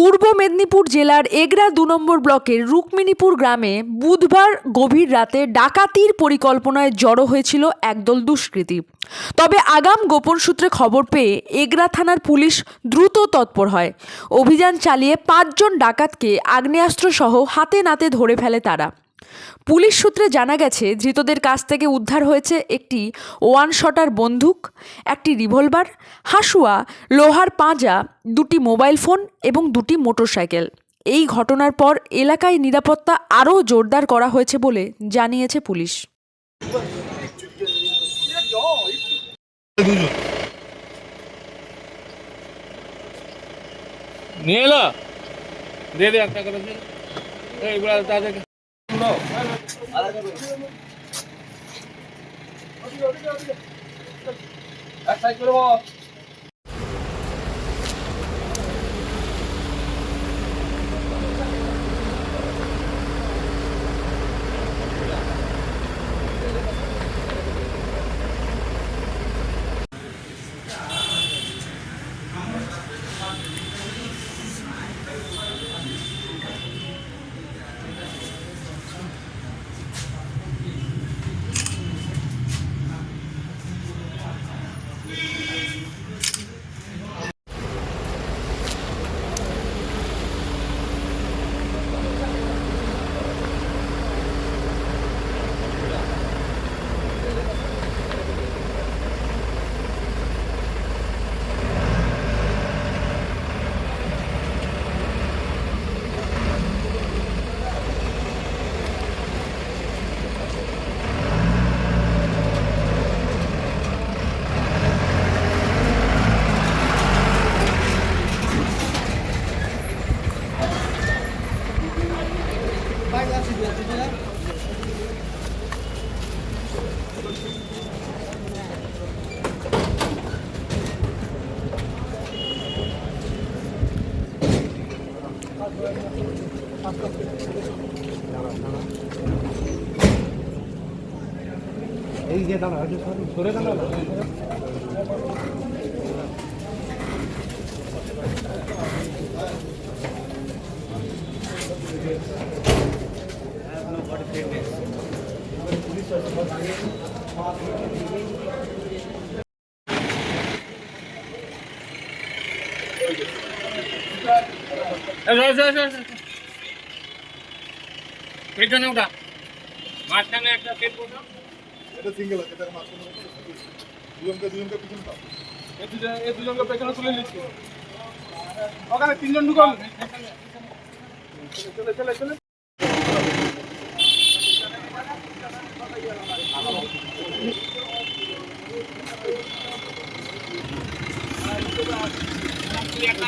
পূর্ব মেদিনীপুর জেলার এগরা ২ নম্বর ব্লকের রুক্মিণীপুর গ্রামে বুধবার গভীর রাতে ডাকাতির পরিকল্পনায় জড়ো হয়েছিল একদল দুষ্কৃতী। তবে আগাম গোপন সূত্রে খবর পেয়ে এগরা থানার পুলিশ দ্রুত তৎপর হয়। অভিযান চালিয়ে ৫ জন ডাকাতকে আগ্নেয়াস্ত্রসহ হাতে নাতে ধরে ফেলে তারা। পুলিশ সূত্রে জানা গেছে, ধৃতদের কাছ থেকে উদ্ধার হয়েছে একটি ওয়ান শটার বন্দুক, একটি রিভলভার, হাসুয়া, লোহার পাঁজা, ২টি মোবাইল ফোন এবং ২টি মোটরসাইকেল। এই ঘটনার পর এলাকায় নিরাপত্তা আরও জোরদার করা হয়েছে বলে জানিয়েছে পুলিশ। নিয়ে এলো দে দে একটা করে দে এইগুলা তাদের এক সাইড করে বস। এই যে দাঁড়া সরে দাঁড়া পেছনে ওটা মাঝখানে একটা সেট করো। এটা সিঙ্গেল আছে, এটা মাঝখানে দুজনকে পিছনে পাও। এই দুজনকে পেছনে তুলে নিচ্ছি। ওখানে ৩ জন ঢুকান। চলে চলে চলে একটা